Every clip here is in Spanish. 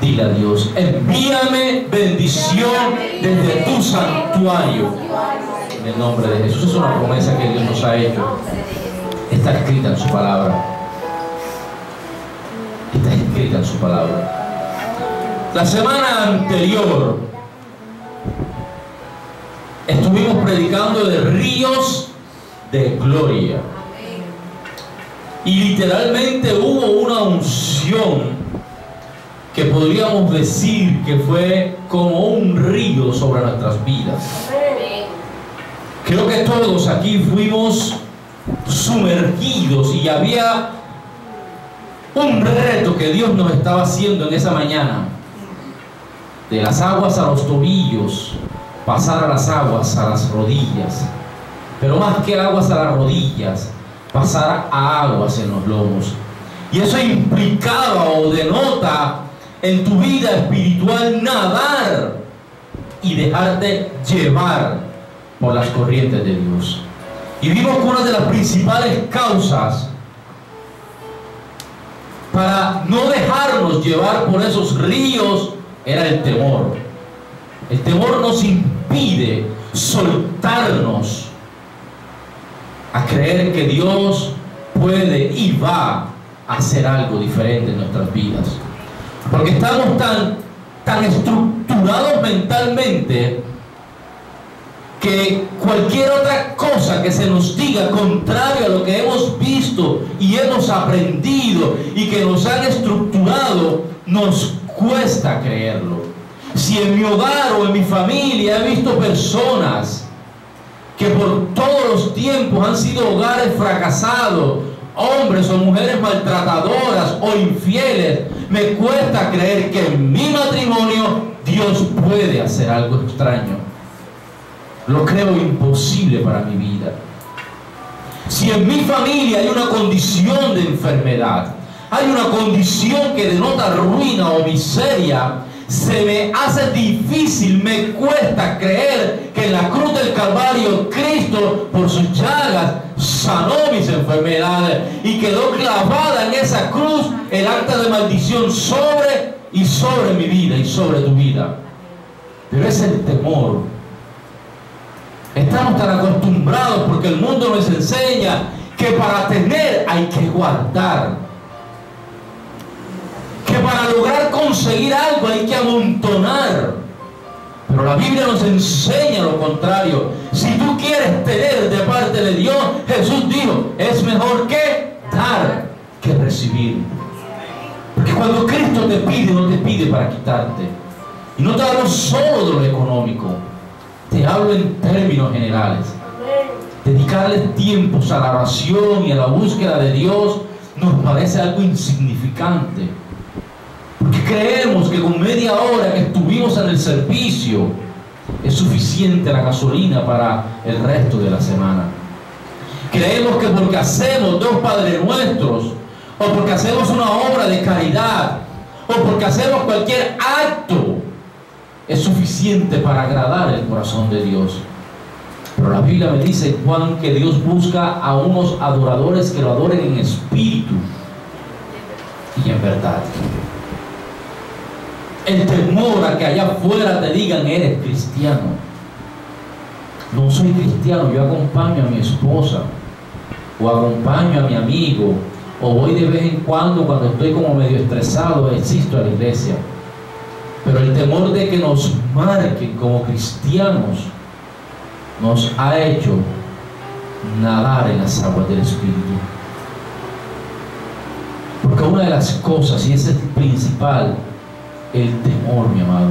Dile a Dios: envíame bendición desde tu santuario. En el nombre de Jesús. Es una promesa que Dios nos ha hecho. Está escrita en su palabra. Está escrita en su palabra. La semana anterior estuvimos predicando de ríos de gloria. Y literalmente hubo una unción que podríamos decir que fue como un río sobre nuestras vidas. Creo que todos aquí fuimos sumergidos y había un reto que Dios nos estaba haciendo en esa mañana. De las aguas a los tobillos, pasar a las aguas a las rodillas. Pero más que aguas a las rodillas, pasar a aguas en los lomos. Y eso implicaba o denota en tu vida espiritual nadar y dejarte llevar por las corrientes de Dios. Y vimos que una de las principales causas para no dejarnos llevar por esos ríos era el temor. El temor nos impide soltarnos a creer que Dios puede y va a hacer algo diferente en nuestras vidas. Porque estamos tan estructurados mentalmente que cualquier otra cosa que se nos diga contrario a lo que hemos visto y hemos aprendido y que nos han estructurado, nos cuesta creerlo. Si en mi hogar o en mi familia he visto personas que por todos los tiempos han sido hogares fracasados, hombres o mujeres maltratadoras o infieles, me cuesta creer que en mi matrimonio Dios puede hacer algo extraño. Lo creo imposible para mi vida. Si en mi familia hay una condición de enfermedad, hay una condición que denota ruina o miseria, se me hace difícil, me cuesta creer que en la cruz del Calvario Cristo por sus llagas sanó mis enfermedades y quedó clavada en esa cruz el acta de maldición sobre mi vida y sobre tu vida. Pero es el temor. Estamos tan acostumbrados porque el mundo nos enseña que para tener hay que guardar, que para lograr conseguir algo hay que amontonar. Pero la Biblia nos enseña lo contrario. Si tú quieres tener de parte de Dios, Jesús dijo, es mejor que dar que recibir. Porque cuando Cristo te pide, no te pide para quitarte. Y no te hablo solo de lo económico, te hablo en términos generales. Dedicarle tiempos a la oración y a la búsqueda de Dios nos parece algo insignificante. Porque creemos que con media hora que estuvimos en el servicio es suficiente la gasolina para el resto de la semana. Creemos que porque hacemos 2 Padres Nuestros, o porque hacemos una obra de caridad, o porque hacemos cualquier acto, es suficiente para agradar el corazón de Dios. Pero la Biblia me dice, Juan, que Dios busca a unos adoradores que lo adoren en espíritu y en verdad. El temor a que allá afuera te digan, eres cristiano. No soy cristiano, yo acompaño a mi esposa, o acompaño a mi amigo, o voy de vez en cuando estoy como medio estresado, asisto a la iglesia. Pero el temor de que nos marquen como cristianos nos ha hecho nadar en las aguas del Espíritu. Porque una de las cosas, y ese es el principal, el temor, mi amado.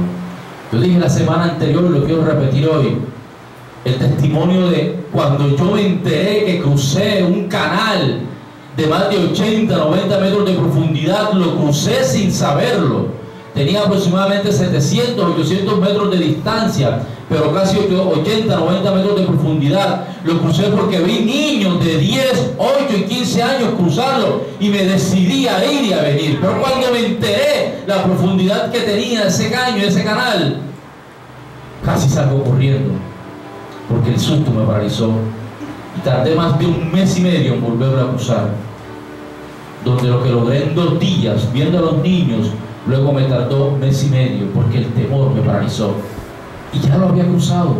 Yo dije la semana anterior y lo quiero repetir hoy, el testimonio de cuando yo me enteré que crucé un canal de más de 80, 90 metros de profundidad, lo crucé sin saberlo. Tenía aproximadamente 700, 800 metros de distancia, pero casi 80, 90 metros de profundidad. Lo crucé porque vi niños de 10, 8 y 15 años cruzarlo y me decidí a ir y a venir. Pero cuando me enteré la profundidad que tenía ese caño, ese canal, casi salgo corriendo porque el susto me paralizó y tardé más de 1 mes y medio en volverlo a cruzar, donde lo que logré en 2 días, viendo a los niños Luego me tardó 1 mes y medio porque el temor me paralizó. Y ya lo había cruzado.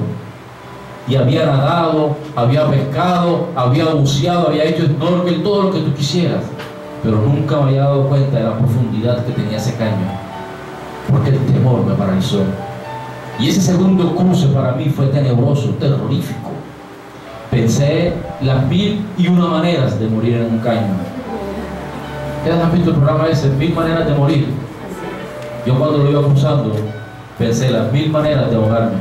Y había nadado, había pescado, había buceado, había hecho snorkel, todo lo que tú quisieras. Pero nunca me había dado cuenta de la profundidad que tenía ese caño. Porque el temor me paralizó. Y ese segundo cruce para mí fue tenebroso, terrorífico. Pensé las 1001 maneras de morir en un caño. ¿Ustedes han visto el programa ese? 1000 maneras de morir. Yo cuando lo iba cruzando pensé las 1000 maneras de ahogarme.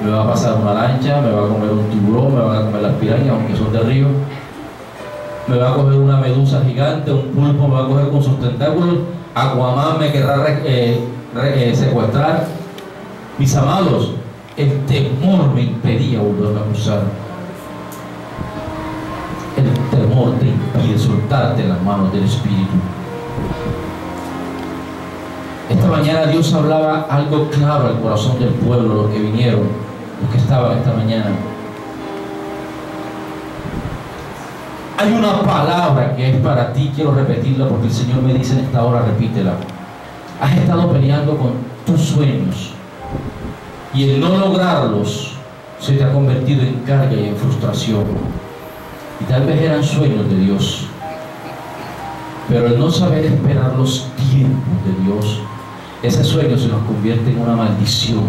Me va a pasar una lancha, me va a comer un tiburón, me van a comer las pirañas, aunque son de río. Me va a coger una medusa gigante, un pulpo me va a coger con sus tentáculos. Aquaman me querrá secuestrar. Mis amados, el temor me impedía volverme a cruzar. El temor te impide soltarte en las manos del Espíritu. Esta mañana Dios hablaba algo claro al corazón del pueblo, los que vinieron, los que estaban esta mañana. Hay una palabra que es para ti, quiero repetirla porque el Señor me dice en esta hora, repítela. Has estado peleando con tus sueños y el no lograrlos se te ha convertido en carga y en frustración. Y tal vez eran sueños de Dios, pero el no saber esperar los tiempos de Dios, ese sueño se nos convierte en una maldición,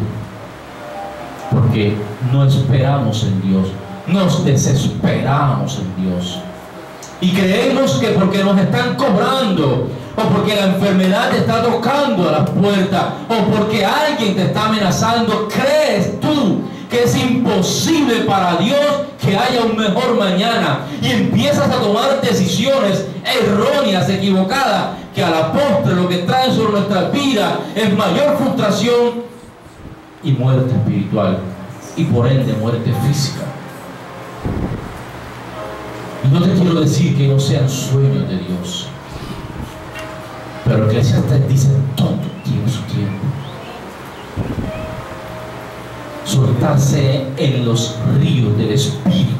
porque no esperamos en Dios, nos desesperamos en Dios y creemos que porque nos están cobrando, o porque la enfermedad te está tocando a las puertas, o porque alguien te está amenazando, crees tú que es imposible para Dios que haya un mejor mañana, y empiezas a tomar decisiones erróneas, equivocadas, que a la postre lo que traen sobre nuestra vida es mayor frustración y muerte espiritual, y por ende muerte física. Y no te quiero decir que no sean sueños de Dios, pero Eclesiastés dice: todo tiene su tiempo. Soltarse en los ríos del Espíritu.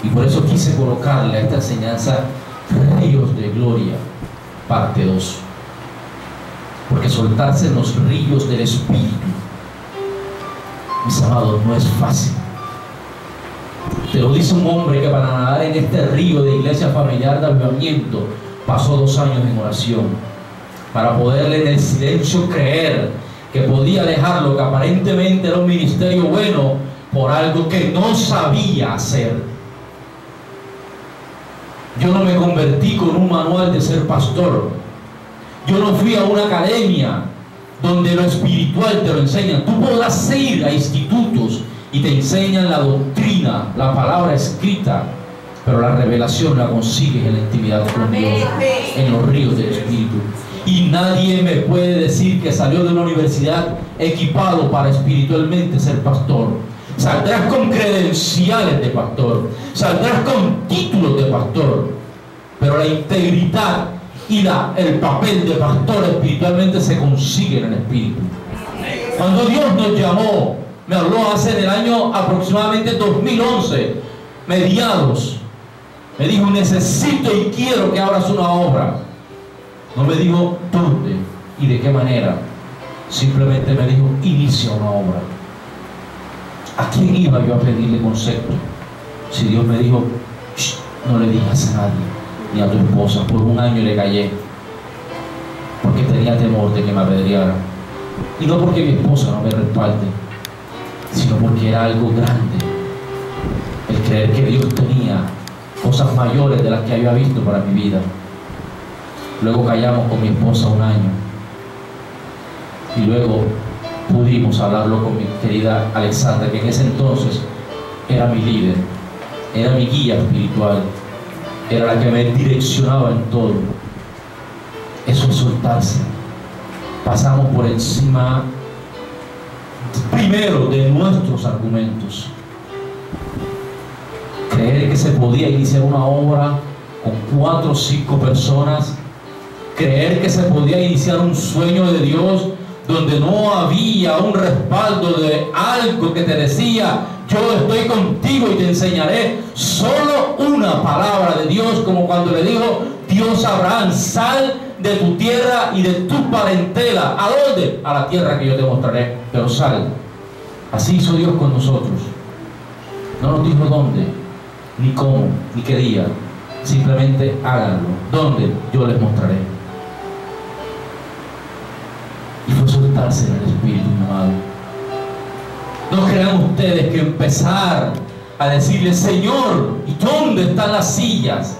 Y por eso quise colocarle a esta enseñanza ríos de gloria, parte 2. Porque soltarse en los ríos del Espíritu, mis amados, no es fácil. Te lo dice un hombre que para nadar en este río de Iglesia Familiar de Avivamiento pasó 2 años en oración, para poderle en el silencio creer que podía dejar lo que aparentemente era un ministerio bueno por algo que no sabía hacer. Yo no me convertí con un manual de ser pastor. Yo no fui a una academia donde lo espiritual te lo enseñan. Tú podrás ir a institutos y te enseñan la doctrina, la palabra escrita, pero la revelación la consigues en la intimidad con Dios, en los ríos del Espíritu. Y nadie me puede decir que salió de una universidad equipado para espiritualmente ser pastor. Saldrás con credenciales de pastor, saldrás con títulos de pastor, pero la integridad y el papel de pastor espiritualmente se consigue en el Espíritu. Cuando Dios nos llamó, me habló hace en el año aproximadamente 2011, mediados, me dijo: necesito y quiero que abras una obra. No me dijo dónde y de qué manera, simplemente me dijo: inicia una obra. ¿A quién iba yo a pedirle concepto? Si Dios me dijo: no le digas a nadie, ni a tu esposa. Por 1 año le callé, porque tenía temor de que me apedreara. Y no porque mi esposa no me respalde, sino porque era algo grande el creer que Dios tenía cosas mayores de las que había visto para mi vida. Luego callamos con mi esposa 1 año, y luego pudimos hablarlo con mi querida Alexandra, que en ese entonces era mi líder, era mi guía espiritual, era la que me direccionaba en todo. Eso es soltarse. Pasamos por encima primero de nuestros argumentos. Creer que se podía iniciar una obra con 4 o 5 personas, creer que se podía iniciar un sueño de Dios donde no había un respaldo de algo que te decía: yo estoy contigo y te enseñaré. Solo una palabra de Dios, como cuando le dijo Dios a Abraham: sal de tu tierra y de tu parentela. ¿A dónde? A la tierra que yo te mostraré. Pero sal. Así hizo Dios con nosotros. No nos dijo dónde, ni cómo, ni qué día. Simplemente háganlo. ¿Dónde? Yo les mostraré. Y fue soltarse en el Espíritu, mi amado. No crean ustedes que empezar a decirle: Señor, ¿y dónde están las sillas?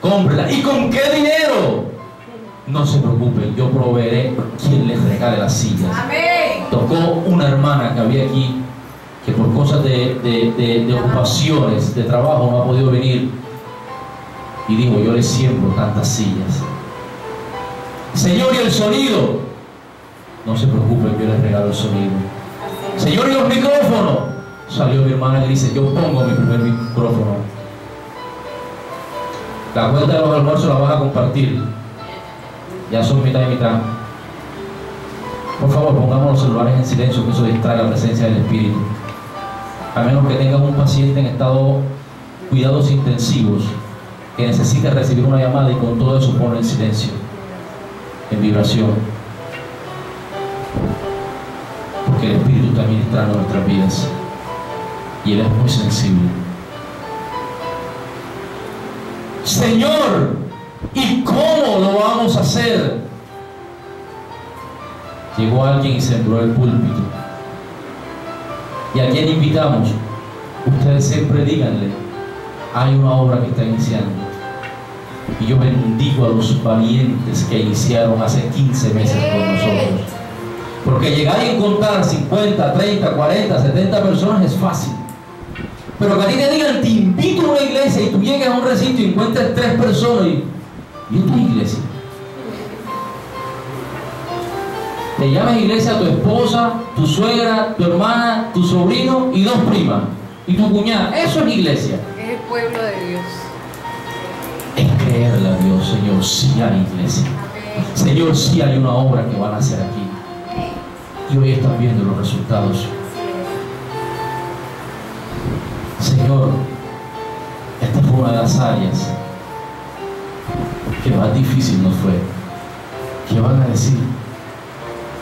Cómprela. ¿Y con qué dinero? No se preocupen, yo proveeré quien les regale las sillas. Amén. Tocó una hermana que había aquí, que por cosas de ocupaciones, de trabajo, no ha podido venir, y dijo: yo les siembro tantas sillas. Señor, ¿y el sonido? No se preocupen, yo les regalo el sonido. Señor, ¿y los micrófonos? Salió mi hermana y dice: yo pongo mi primer micrófono. La cuenta de los almuerzos la vas a compartir. Ya son mitad y mitad. Por favor, pongamos los celulares en silencio, que eso distrae la presencia del Espíritu. A menos que tengan un paciente en estado de cuidados intensivos que necesite recibir una llamada, y con todo eso ponlo en silencio, en vibración, porque el Espíritu está ministrando nuestras vidas y Él es muy sensible. Señor, ¿y cómo lo vamos a hacer? Llegó alguien y sembró el púlpito. ¿Y a quién invitamos? Ustedes siempre díganle: hay una obra que está iniciando. Y yo bendigo a los valientes que iniciaron hace 15 meses con nosotros. Porque llegar y encontrar 50, 30, 40, 70 personas es fácil. Pero que a ti te digan: te invito a una iglesia, y tú llegues a un recinto y encuentres 3 personas y esta iglesia. Te llamas iglesia a tu esposa, tu suegra, tu hermana, tu sobrino y 2 primas y tu cuñada. Eso es iglesia. Es el pueblo de Dios. Es creerle a Dios: Señor, sí hay iglesia. Señor, sí hay una obra que van a hacer aquí. Y hoy están viendo los resultados. Señor, esta fue una de las áreas que más difícil nos fue. ¿Qué van a decir?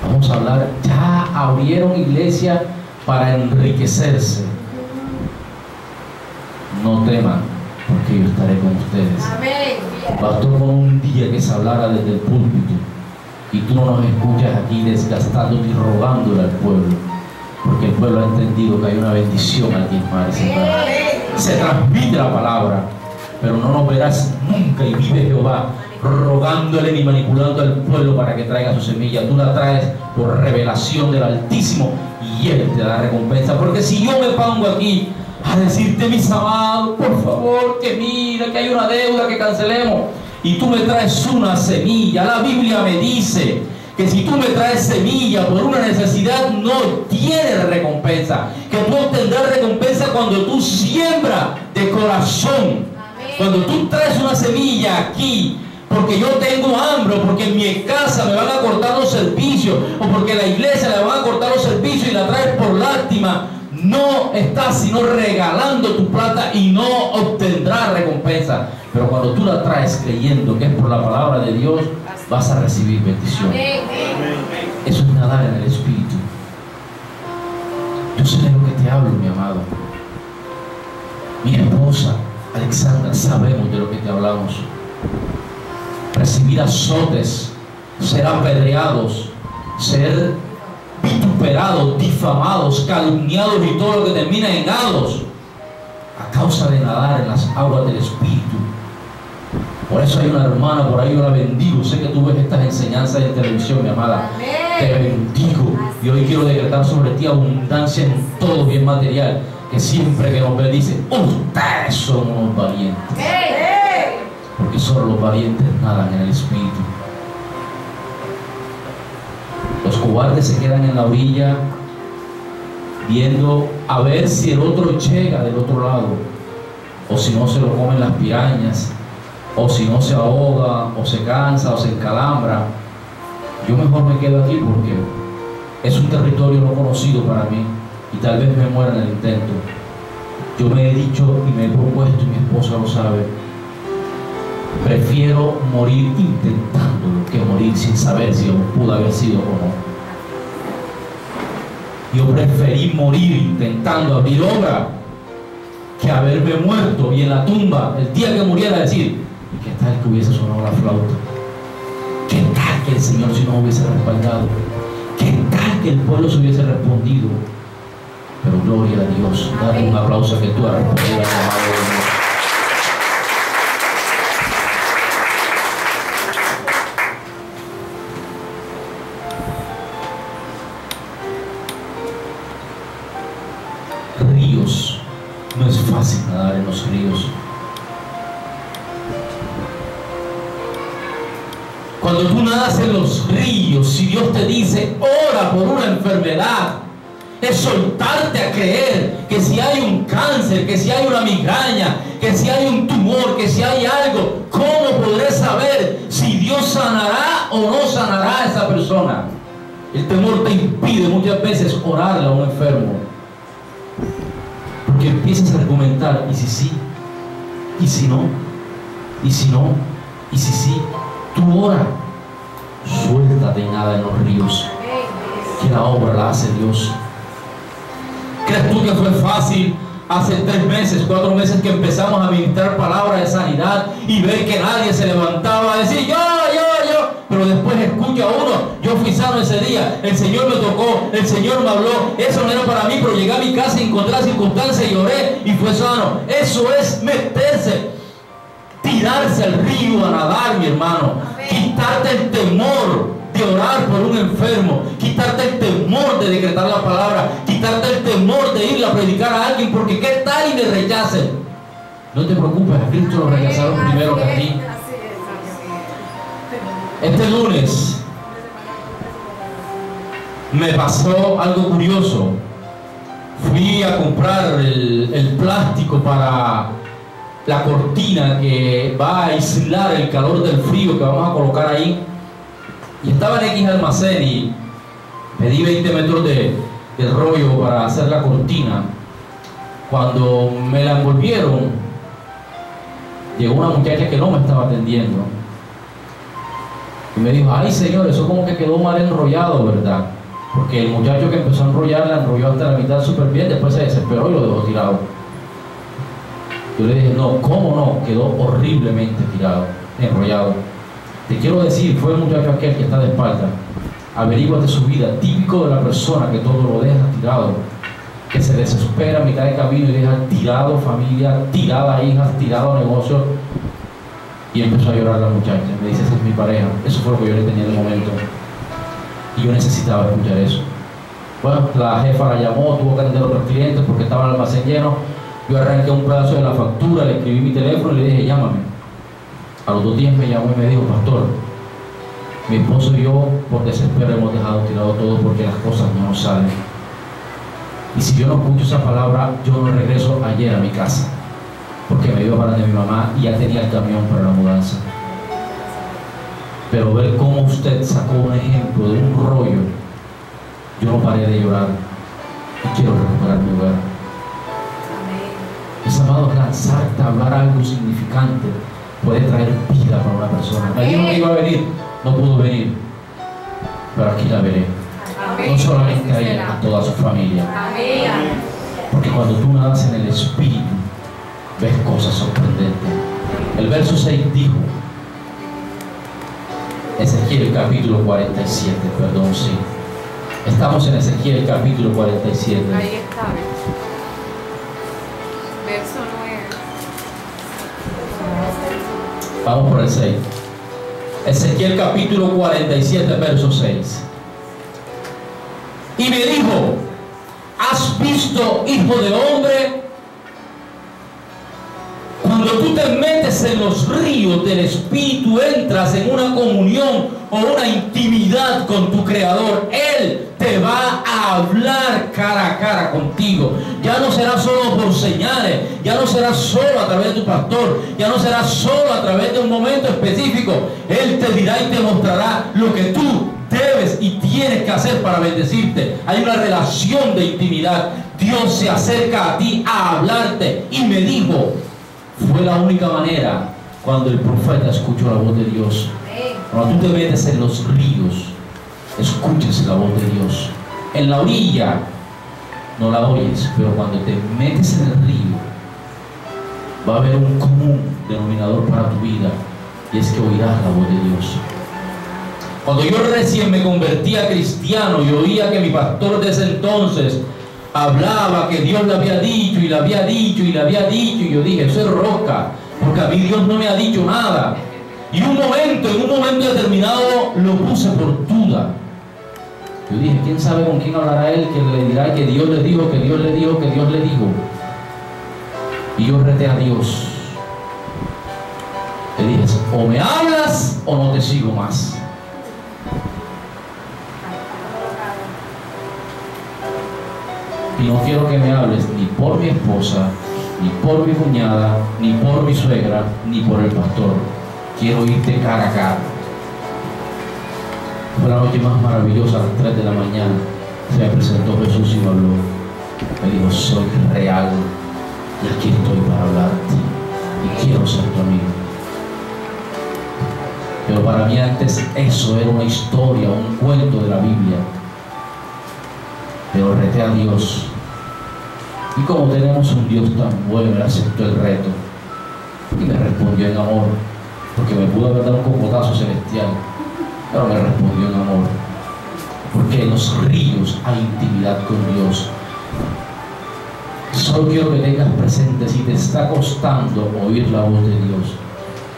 Vamos a hablar. Ya abrieron iglesia para enriquecerse. No teman, porque yo estaré con ustedes. Bastó con un día que se hablara desde el púlpito, y tú no nos escuchas aquí desgastándote y rogándole al pueblo, porque el pueblo ha entendido que hay una bendición al diezmar y sembrar. Se transmite la palabra, pero no nos verás nunca, y vive Jehová, rogándole ni manipulando al pueblo para que traiga su semilla. Tú la traes por revelación del Altísimo, y Él te da recompensa. Porque si yo me pongo aquí a decirte: mis amados, por favor, que mira que hay una deuda que cancelemos, y tú me traes una semilla, la Biblia me dice que si tú me traes semilla por una necesidad, no tienes recompensa. Que tú obtendrás recompensa cuando tú siembras de corazón. Cuando tú traes una semilla aquí porque yo tengo hambre, o porque en mi casa me van a cortar los servicios, o porque en la iglesia le van a cortar los servicios, y la traes por lástima, no estás sino regalando tu plata y no obtendrás recompensa. Pero cuando tú la traes creyendo que es por la palabra de Dios, vas a recibir bendición. Eso es nadar en el Espíritu. Yo sé de lo que te hablo, mi amado. Mi esposa Alexandra, sabemos de lo que te hablamos. Recibir azotes, ser apedreados, ser vituperados, difamados, calumniados y todo lo que termina en hados, a causa de nadar en las aguas del Espíritu. Por eso hay una hermana por ahí, yo la bendigo. Sé que tú ves estas enseñanzas en televisión, mi amada. Te bendigo. Y hoy quiero decretar sobre ti abundancia en todo bien material, que siempre que nos ve dice: ustedes son unos valientes. Porque solo los valientes nadan en el Espíritu. Los cobardes se quedan en la orilla viendo a ver si el otro llega del otro lado, o si no se lo comen las pirañas, o si no se ahoga, o se cansa, o se encalambra. Yo mejor me quedo aquí porque es un territorio no conocido para mí, y tal vez me muera en el intento. Yo me he dicho y me he propuesto, y mi esposa lo sabe, Prefiero morir intentándolo que morir sin saber si pudo haber sido o no. Yo preferí morir intentando abrir obra que haberme muerto y en la tumba, el día que muriera, decir: ¿y qué tal que hubiese sonado la flauta? ¿Qué tal que el Señor si no hubiese respaldado? ¿Qué tal que el pueblo se hubiese respondido? Pero gloria a Dios. Dale un aplauso que tú has respondido al llamado de Dios. Ríos. No es fácil nadar en los ríos. Cuando tú nadas en los ríos, si Dios te dice ora por una enfermedad, es soltarte a creer que si hay un cáncer, que si hay una migraña, que si hay un tumor, que si hay algo, ¿cómo podré saber si Dios sanará o no sanará a esa persona? El temor te impide muchas veces orarle a un enfermo, porque empiezas a argumentar: ¿y si sí? ¿Y si no? ¿Y si no? ¿Y si sí? Tú ora, suéltate y nada en los ríos, que la obra la hace Dios. ¿Crees tú que fue fácil hace 3 meses, 4 meses que empezamos a ministrar palabras de sanidad y ver que nadie se levantaba a decir yo? Pero después escucha uno: yo fui sano ese día, el Señor me tocó, el Señor me habló, eso no era para mí, pero llegué a mi casa y encontré la circunstancia y oré y fue sano. Eso es meterse, tirarse al río a nadar, mi hermano. Quitarte el temor de orar por un enfermo, quitarte el temor de decretar la palabra, quitarte el temor de ir a predicar a alguien, porque ¿qué tal y me rechacen? No te preocupes, a Cristo lo rechazaron primero que a ti. Este lunes me pasó algo curioso. Fui a comprar el plástico para la cortina que va a aislar el calor del frío que vamos a colocar ahí. Y estaba en X almacén y pedí 20 metros de rollo para hacer la cortina. Cuando me la envolvieron, llegó una muchacha que no me estaba atendiendo y me dijo: ay señor, eso como que quedó mal enrollado, ¿verdad? Porque el muchacho que empezó a enrollar, la enrolló hasta la mitad súper bien, después se desesperó y lo dejó tirado. Yo le dije: no, ¿cómo no? Quedó horriblemente tirado, enrollado. Te quiero decir, fue el muchacho aquel que está de espalda. Averíguate su vida, típico de la persona que todo lo deja tirado, que se desespera a mitad de camino y deja tirado familia, tirada hijas, tirado negocio. Y empezó a llorar la muchacha. Me dice: esa es mi pareja. Eso fue lo que yo le tenía en el momento. Y yo necesitaba escuchar eso. Bueno, la jefa la llamó, tuvo que atender a otros clientes porque estaba el almacén lleno. Yo arranqué un pedazo de la factura, le escribí mi teléfono y le dije: llámame. A los 2 días me llamó y me dijo: pastor, mi esposo y yo por desespero hemos dejado tirado todo porque las cosas no nos salen. Y si yo no escucho esa palabra, yo no regreso ayer a mi casa, porque me iba para de mi mamá y ya tenía el camión para la mudanza. Pero ver cómo usted sacó un ejemplo de un rollo, yo no paré de llorar y quiero recuperar mi hogar. Mis amados, lanzarte a hablar algo significante puede traer vida para una persona. Me dijo que iba a venir, no pudo venir, pero aquí la veré. No solamente a ella, a toda su familia. Porque cuando tú nadas en el Espíritu, ves cosas sorprendentes. El verso 6 dijo, Ezequiel capítulo 47, perdón, sí. Estamos en Ezequiel capítulo 47. Ahí está. Verso 9. Vamos por el 6. Ezequiel capítulo 47, verso 6. Y me dijo, ¿has visto, hijo de hombre? Cuando tú te metes en los ríos del Espíritu, entras en una comunión o una intimidad con tu Creador. Él te va a hablar cara a cara contigo. Ya no será solo por señales, ya no será solo a través de tu pastor, ya no será solo a través de un momento específico. Él te dirá y te mostrará lo que tú debes y tienes que hacer para bendecirte. Hay una relación de intimidad. Dios se acerca a ti a hablarte y me dijo, fue la única manera cuando el profeta escuchó la voz de Dios. Cuando tú te metes en los ríos, escuches la voz de Dios. En la orilla no la oyes, pero cuando te metes en el río, va a haber un común denominador para tu vida, y es que oirás la voz de Dios. Cuando yo recién me convertía cristiano y oía que mi pastor de ese entonces hablaba que Dios le había dicho y le había dicho y le había dicho, y yo dije, eso es roca, porque a mí Dios no me ha dicho nada. Y en un momento determinado lo puse por duda. Yo dije, ¿quién sabe con quién hablará él? Que le dirá que Dios le dijo, que Dios le dijo, que Dios le dijo. Y yo reté a Dios. Le dije, o me hablas o no te sigo más. Y no quiero que me hables ni por mi esposa, ni por mi cuñada, ni por mi suegra, ni por el pastor. Quiero irte cara a cara. Fue la noche más maravillosa, a las 3 de la mañana. Se me presentó Jesús y me habló. Me dijo, soy real y aquí estoy para hablarte y quiero ser tu amigo. Pero para mí antes eso era una historia, un cuento de la Biblia. Pero reté a Dios. Y como tenemos un Dios tan bueno, él aceptó el reto y me respondió en amor, porque me pudo haber dado un cocotazo celestial, pero me respondió en amor, porque en los ríos hay intimidad con Dios. Solo quiero que tengas presente, si te está costando oír la voz de Dios,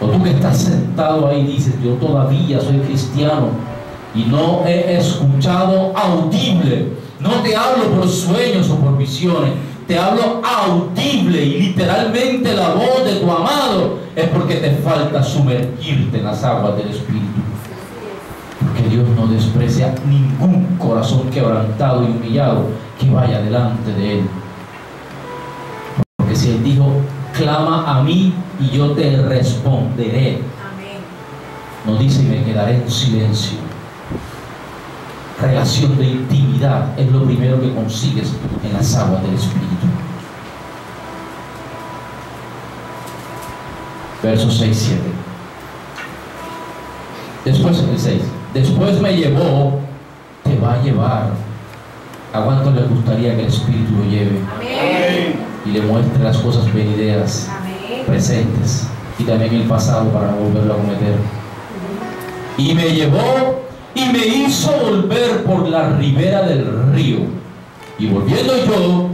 o tú que estás sentado ahí dices, yo todavía soy cristiano y no he escuchado audible, no te hablo por sueños o por visiones, te hablo audible y literalmente la voz de tu amado, es porque te falta sumergirte en las aguas del Espíritu. Porque Dios no desprecia ningún corazón quebrantado y humillado que vaya delante de Él. Porque si Él dijo, clama a mí y yo te responderé, no dice y me quedaré en silencio. Relación de intimidad es lo primero que consigues en las aguas del Espíritu. Versos 6, 7. Después el 6. Después me llevó, te va a llevar. ¿A cuánto le gustaría que el Espíritu lo lleve? Amén. Y le muestre las cosas venideras, amén, presentes, y también el pasado para no volverlo a cometer? Y me llevó y me hizo volver por la ribera del río. Y volviendo yo,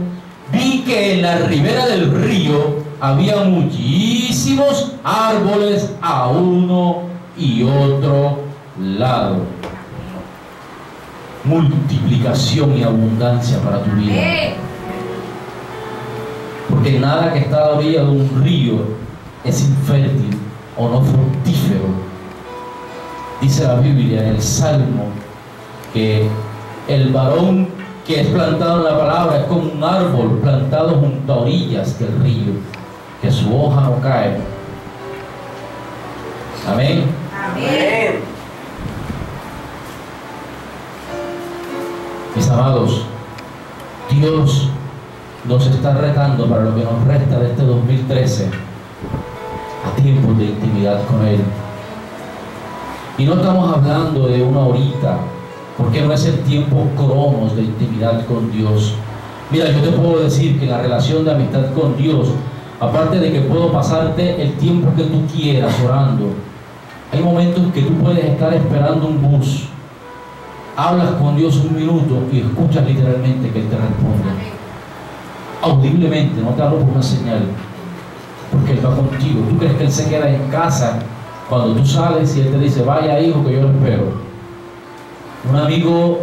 vi que en la ribera del río había muchísimos árboles a uno y otro lado. Multiplicación y abundancia para tu vida. Porque nada que está a la orilla de un río es infértil o no fructífero. Dice la Biblia en el Salmo que el varón que es plantado en la palabra es como un árbol plantado junto a orillas del río, que su hoja no cae. Amén. Amén. Mis amados, Dios nos está retando para lo que nos resta de este 2013 a tiempos de intimidad con Él. Y no estamos hablando de una horita, porque no es el tiempo cronos de intimidad con Dios. Mira, yo te puedo decir que la relación de amistad con Dios, aparte de que puedo pasarte el tiempo que tú quieras orando, hay momentos que tú puedes estar esperando un bus, hablas con Dios un minuto y escuchas literalmente que Él te responde. Audiblemente, no te hablo por una señal, porque Él va contigo. ¿Tú crees que Él se queda en casa cuando tú sales y Él te dice, vaya hijo que yo lo espero? Un amigo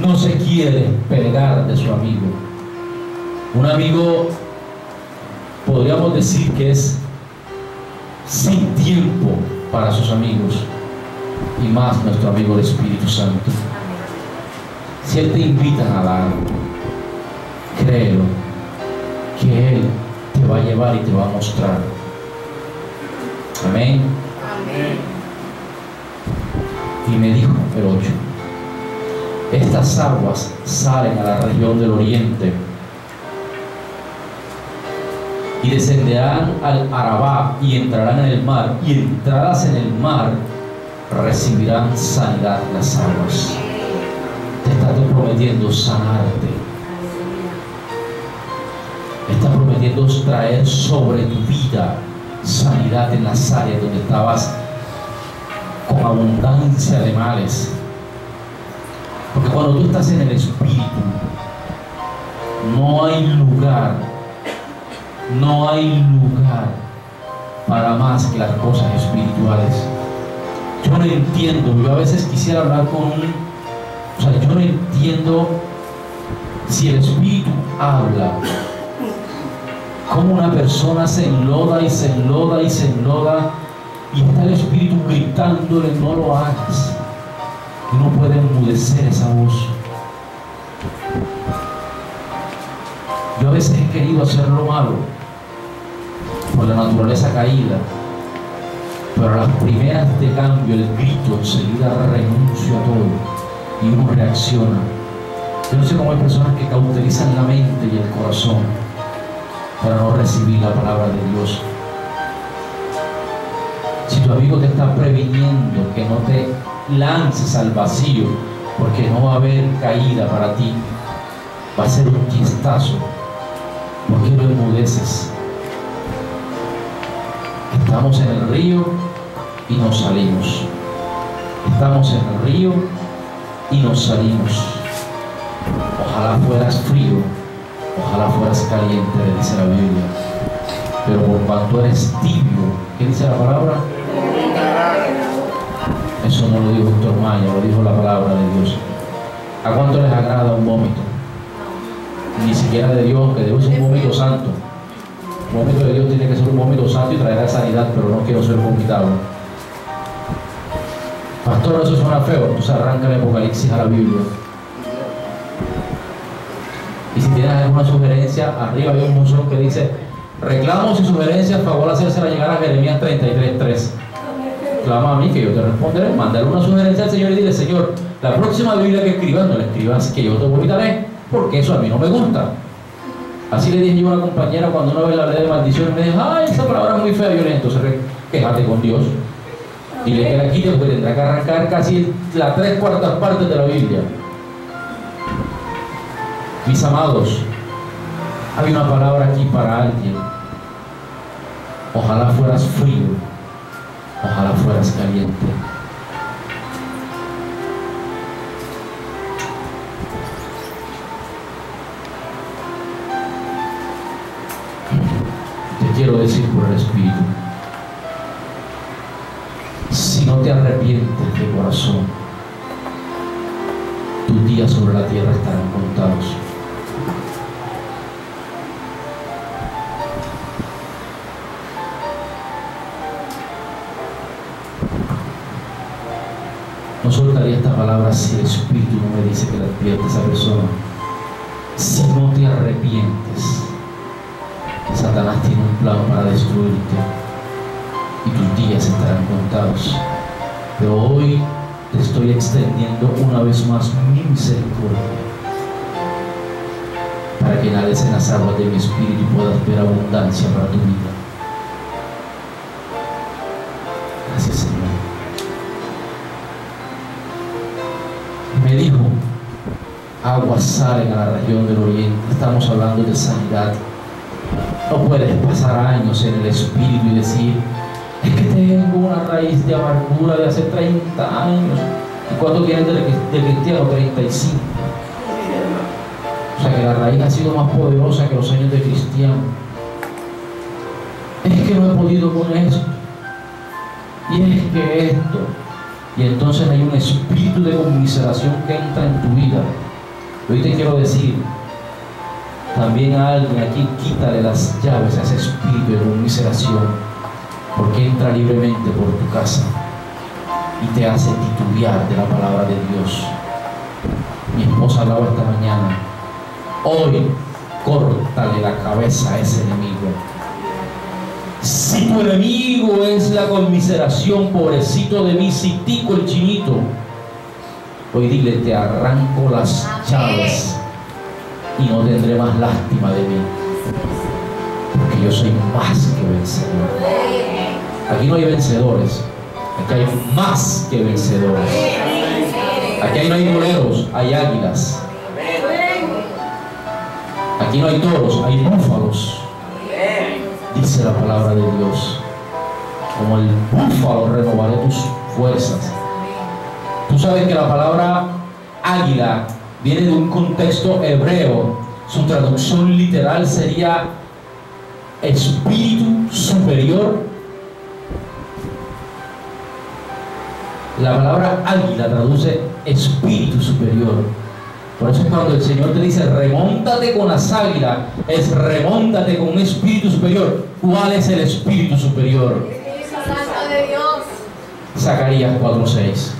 no se quiere pegar de su amigo. Un amigo, podríamos decir que es sin tiempo para sus amigos, y más nuestro amigo el Espíritu Santo. Si Él te invita a dar, créelo, que Él te va a llevar y te va a mostrar. Amén. Amén. Y me dijo el 8, estas aguas salen a la región del oriente y descenderán al Arabá y entrarán en el mar, y entradas en el mar recibirán sanidad las aguas. Te está prometiendo sanarte. Está prometiendo traer sobre tu vida sanidad en las áreas donde estabas con abundancia de males. Porque cuando tú estás en el Espíritu, no hay lugar para más que las cosas espirituales. Yo no entiendo, yo a veces quisiera hablar yo no entiendo si el Espíritu habla, cómo una persona se enloda y se enloda y se enloda, y está el Espíritu gritándole: no lo hagas. Y no puede enmudecer esa voz. Yo a veces he querido hacer lo malo por la naturaleza caída, pero a las primeras de cambio, el grito, enseguida renuncio a todo y uno reacciona. Yo no sé cómo hay personas que cauterizan la mente y el corazón para no recibir la palabra de Dios. Si tu amigo te está previniendo que no te lances al vacío, porque no va a haber caída para ti, va a ser un chistazo, ¿por qué lo enmudeces? Estamos en el río y nos salimos. Estamos en el río y nos salimos. Ojalá fueras frío, ojalá fueras caliente, le dice la Biblia. Pero por cuanto eres tibio, ¿qué dice la palabra? Eso no lo dijo Doctor Maya, lo dijo la palabra de Dios. ¿A cuánto les agrada un vómito? Ni siquiera de Dios, que Dios es un vómito santo. Un vómito de Dios tiene que ser un vómito santo y traerá sanidad, pero no quiero ser vomitado. Pastor, eso suena feo. Entonces arranca el Apocalipsis a la Biblia. Y si tienes alguna sugerencia, arriba hay un buzón que dice: reclamos y sugerencias, favor hacérsela llegar a Jeremías 33:3. Clama a mí que yo te responderé. Mándale una sugerencia al Señor y dile: Señor, la próxima Biblia que escribas, no la escribas que yo te vomitaré, porque eso a mí no me gusta. Así le dije yo a una compañera cuando una vez la hablé de maldición, me dijo: ay, esa palabra es muy fea, violento. Quéjate con Dios y le que la quite, porque tendrá que arrancar casi las 3/4 partes de la Biblia. Mis amados, hay una palabra aquí para alguien. Ojalá fueras frío, ojalá fueras caliente. Te quiero decir por el Espíritu: si no te arrepientes de corazón, tus días sobre la tierra estarán contados. No soltaría esta palabra si el Espíritu no me dice que la advierte a esa persona. Si no te arrepientes, Satanás tiene un plan para destruirte y tus días estarán contados. Pero hoy te estoy extendiendo una vez más mi misericordia, para que nades en las aguas de mi Espíritu y puedas ver abundancia para tu vida. Gracias, Señor. Me dijo: aguas salen a la región del oriente. Estamos hablando de sanidad. No puedes pasar años en el Espíritu y decir: es que tengo una raíz de amargura de hace 30 años. ¿Y cuánto tienes de cristiano? 35. O sea que la raíz ha sido más poderosa que los años de cristiano. Es que no he podido con esto, y es que esto. Y entonces hay un espíritu de conmiseración que entra en tu vida. Hoy te quiero decir también a alguien aquí: quítale las llaves a ese espíritu de conmiseración, porque entra libremente por tu casa y te hace titubear de la palabra de Dios. Mi esposa hablaba esta mañana: hoy córtale la cabeza a ese enemigo. Si tu enemigo es la conmiseración, pobrecito de mí, si tico el chinito, hoy dile: te arranco las llaves y no tendré más lástima de mí, porque yo soy más que vencedor. Aquí no hay vencedores, aquí hay más que vencedores. Aquí no hay boleros, hay águilas. Aquí no hay toros, hay búfalos. Dice la palabra de Dios: como el búfalo renovaré tus fuerzas. Tú sabes que la palabra águila viene de un contexto hebreo. Su traducción literal sería espíritu superior. La palabra águila traduce espíritu superior. Por eso es cuando el Señor te dice remóntate con las águilas, es remóntate con un espíritu superior. ¿Cuál es el espíritu superior? Santo de Dios. Zacarías 4:6.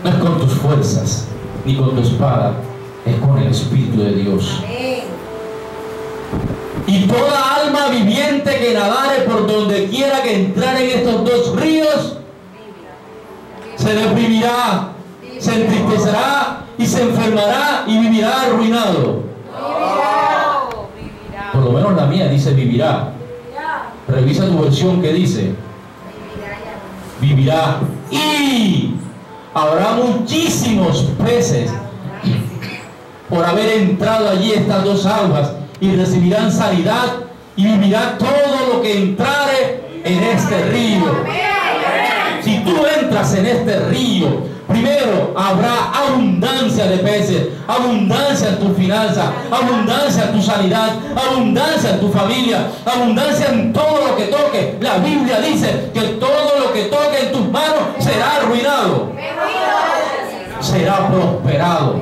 No es con tus fuerzas ni con tu espada, es con el Espíritu de Dios. Amén. Y toda alma viviente que nadare por donde quiera que entrar en estos dos ríos se deprimirá, se entristecerá y se enfermará y vivirá arruinado. Vivirá. Por lo menos la mía dice vivirá. Revisa tu versión que dice vivirá. Y habrá muchísimos peces por haber entrado allí estas dos aguas, y recibirán sanidad, y vivirá todo lo que entrare en este río. Si tú entras en este río, primero habrá abundancia de peces, abundancia en tu finanza, abundancia en tu sanidad, abundancia en tu familia, abundancia en todo lo que toque. La Biblia dice que todo lo que toque en tus manos será arruinado, será prosperado.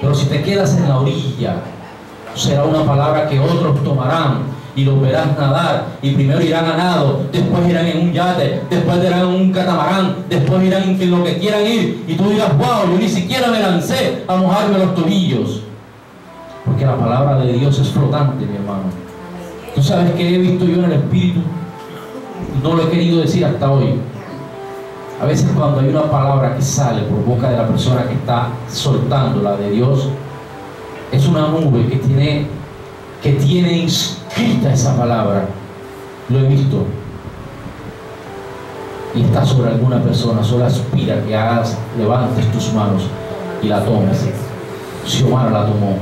Pero si te quedas en la orilla, será una palabra que otros tomarán y los verás nadar, y primero irán a nado, después irán en un yate, después irán en un catamarán, después irán en lo que quieran ir, y tú dirás wow, yo ni siquiera me lancé a mojarme los tobillos, porque la palabra de Dios es flotante, mi hermano. Tú sabes que he visto yo en el Espíritu, no lo he querido decir hasta hoy. A veces cuando hay una palabra que sale por boca de la persona que está soltando la de Dios, es una nube que tiene inscrita esa palabra. Lo he visto. Y está sobre alguna persona. Solo aspira que levantes tus manos y la tomes. Xiomara la tomó.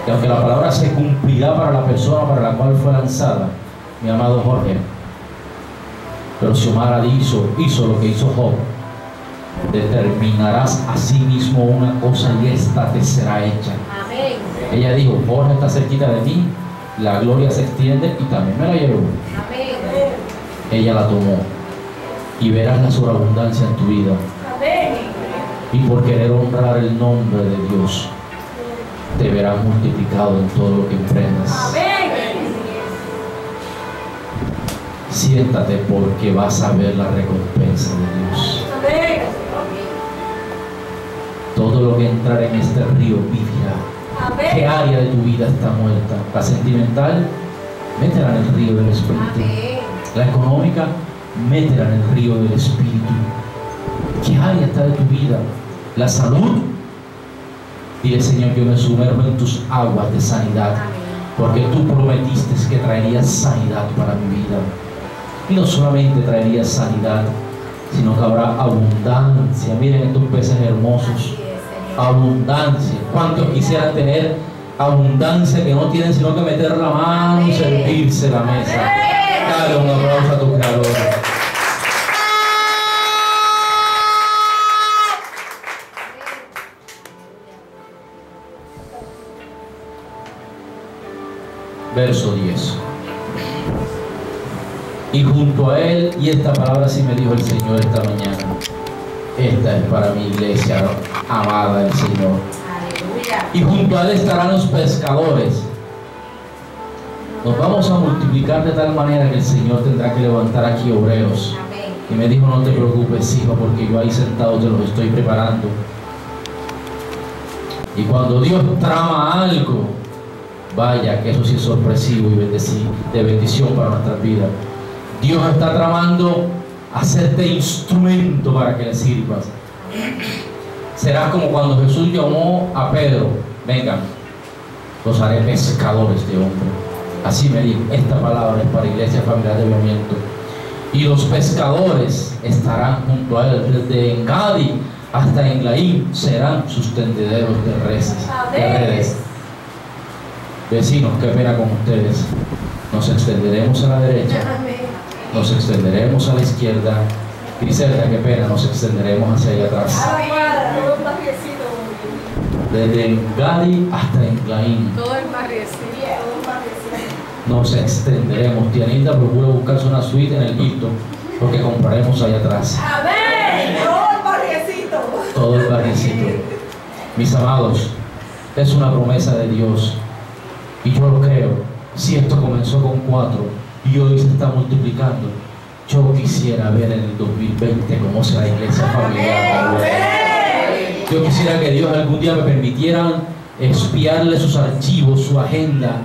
Y aunque la palabra se cumplirá para la persona para la cual fue lanzada, mi amado Jorge, pero Xiomara hizo lo que hizo Job. Determinarás a sí mismo una cosa y esta te será hecha. Amén. Ella dijo, Jorge está cerquita de mí, la gloria se extiende y también me la llevo. Amén. Ella la tomó y verás la sobreabundancia en tu vida. Amén. Y por querer honrar el nombre de Dios, te verás multiplicado en todo lo que emprendas. Amén. Siéntate porque vas a ver la recompensa de Dios. Amén. Todo lo que entrar en este río vivirá. ¿Qué Amén. área de tu vida está muerta? La sentimental, métela en el río del Espíritu. Amén. La económica, métela en el río del Espíritu. ¿Qué área está de tu vida? La salud. Dile, Señor, yo me sumerjo en tus aguas de sanidad, porque tú prometiste que traerías sanidad para mi vida. Y no solamente traerías sanidad, sino que habrá abundancia. Miren estos peces hermosos. Abundancia. ¿Cuántos quisieran tener abundancia que no tienen sino que meter la mano y servirse la mesa? Dale un aplauso a tu Creador. Verso 10. Y junto a él, y esta palabra sí me dijo el Señor esta mañana, esta es para mi iglesia amada del Señor. Aleluya. Y junto a él estarán los pescadores. Nos vamos a multiplicar de tal manera que el Señor tendrá que levantar aquí obreros. Amén. Y me dijo, no te preocupes, hijo, porque yo ahí sentado te los estoy preparando. Y cuando Dios trama algo, vaya que eso sí es sorpresivo y de bendición para nuestras vidas. Dios está tramando hacerte instrumento para que le sirvas. Será como cuando Jesús llamó a Pedro, vengan, los haré pescadores de hombres. Así me dijo, esta palabra es para Iglesia Familiar de Avivamiento. Y los pescadores estarán junto a él, desde Engadi hasta Englaim serán sus tendederos de redes. Vecinos, qué pena con ustedes. Nos extenderemos a la derecha, nos extenderemos a la izquierda. Griselda, qué pena, nos extenderemos hacia allá atrás. Desde Engadi hasta Englaim. Todo el barriecito. Nos extenderemos. Tianita procura buscarse una suite en el Hilton, porque compraremos allá atrás. Amén. Todo el barriecito. Todo el barriecito. Mis amados, es una promesa de Dios. Y yo lo creo. Si esto comenzó con 4 y hoy se está multiplicando, yo quisiera ver en el 2020 cómo será la iglesia familiar. Yo quisiera que Dios algún día me permitiera espiarle sus archivos, su agenda,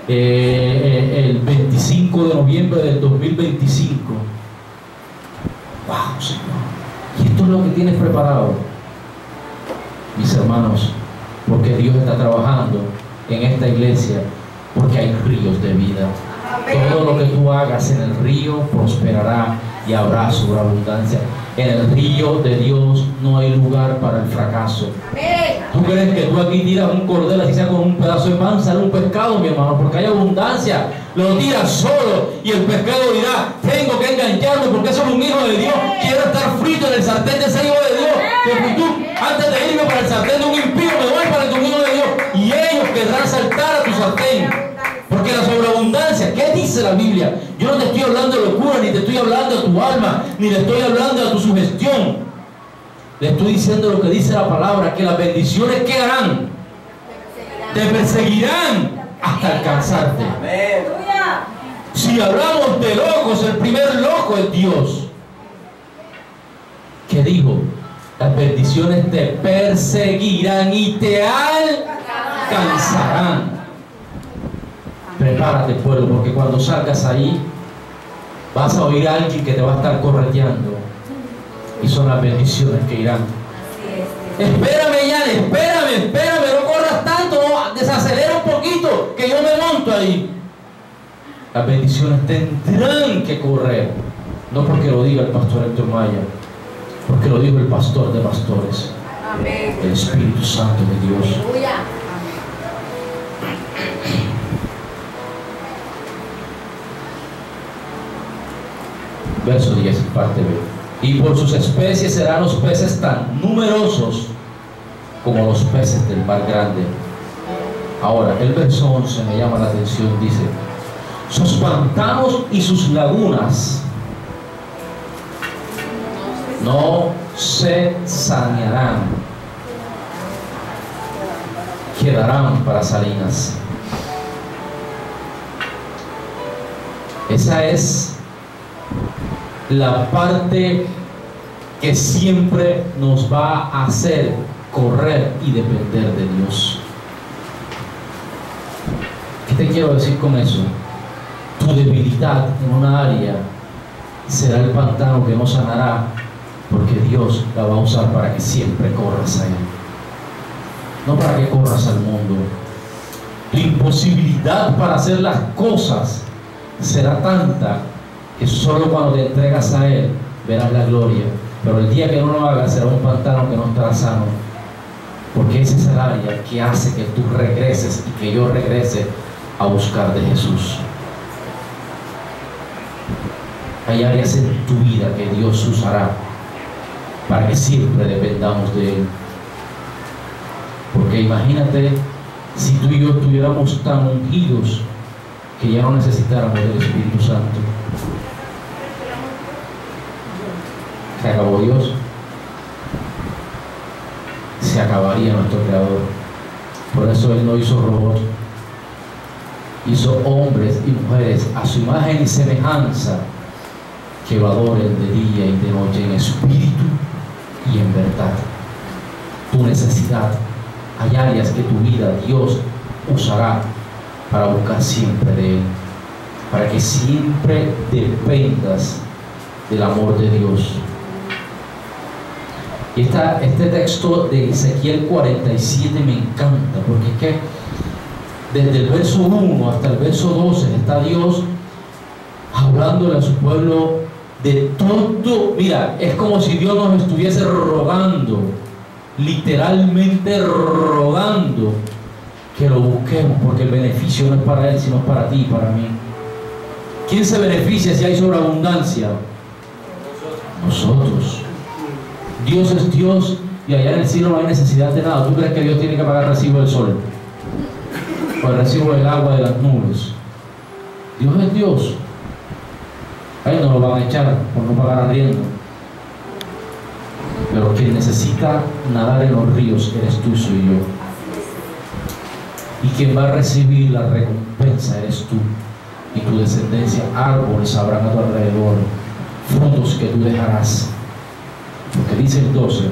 el 25 de noviembre del 2025. ¡Wow, Señor! Y esto es lo que tienes preparado, mis hermanos, porque Dios está trabajando en esta iglesia, porque hay ríos de vida. Todo lo que tú hagas en el río prosperará y habrá sobreabundancia. En el río de Dios no hay lugar para el fracaso. ¿Tú crees que tú aquí tiras un cordero así sea con un pedazo de pan, sale un pescado, mi hermano? Porque hay abundancia. Lo tiras solo y el pescado dirá, tengo que engancharme porque soy un hijo de Dios. Quiero estar frito en el sartén de ese hijo de Dios. Que tú, antes de irme para el sartén de un impío, me voy para el dominio de Dios. Y ellos querrán saltar a tu sartén. Porque la sobreabundancia, ¿qué dice la Biblia? Yo no te estoy hablando de locura, ni te estoy hablando a tu alma, ni le estoy hablando a tu sugestión. Le estoy diciendo lo que dice la palabra, que las bendiciones que harán, te perseguirán hasta alcanzarte. Si hablamos de locos, el primer loco es Dios, que dijo, las bendiciones te perseguirán y te alcanzarán. Prepárate, pueblo, porque cuando salgas ahí vas a oír a alguien que te va a estar correteando, y son las bendiciones que irán. Espérame, Yan, espérame, no corras tanto, no, desacelera un poquito, que yo me monto ahí. Las bendiciones tendrán que correr, no porque lo diga el pastor Héctor Maya, porque lo dijo el pastor de pastores, el Espíritu Santo de Dios. Verso 10, parte B. Y por sus especies serán los peces tan numerosos como los peces del mar grande. Ahora, el verso 11 me llama la atención, dice, sus pantanos y sus lagunas no se sanearán, quedarán para salinas. Esa es la parte que siempre nos va a hacer correr y depender de Dios. ¿Qué te quiero decir con eso? Tu debilidad en una área será el pantano que no sanará, porque Dios la va a usar para que siempre corras a Él, no para que corras al mundo. Tu imposibilidad para hacer las cosas será tanta que solo cuando te entregas a Él verás la gloria, pero el día que no lo hagas será un pantano que no estará sano, porque ese es el área que hace que tú regreses y que yo regrese a buscar de Jesús. Hay áreas en tu vida que Dios usará para que siempre dependamos de Él, porque imagínate si tú y yo estuviéramos tan ungidos que ya no necesitáramos del Espíritu Santo. Se acabó Dios, se acabaría nuestro Creador. Por eso Él no hizo robots, hizo hombres y mujeres a su imagen y semejanza, que lo adoren de día y de noche en espíritu y en verdad. Tu necesidad, hay áreas que tu vida Dios usará para buscar siempre de Él, para que siempre dependas del amor de Dios. Y este texto de Ezequiel 47 me encanta, porque es que Desde el verso 1 hasta el verso 12 está Dios hablándole a su pueblo de todo. Mira, es como si Dios nos estuviese rogando, literalmente rogando que lo busquemos, porque el beneficio no es para Él, sino es para ti y para mí. ¿Quién se beneficia si hay sobreabundancia? Nosotros. Dios es Dios y allá en el cielo no hay necesidad de nada. ¿Tú crees que Dios tiene que pagar recibo del sol o el recibo del agua de las nubes? Dios es Dios. A Él no lo van a echar por no pagar arriendo. Pero quien necesita nadar en los ríos eres tú y soy yo. Y quien va a recibir la recompensa eres tú y tu descendencia. Árboles habrán a tu alrededor, frutos que tú dejarás. Porque dice el 12: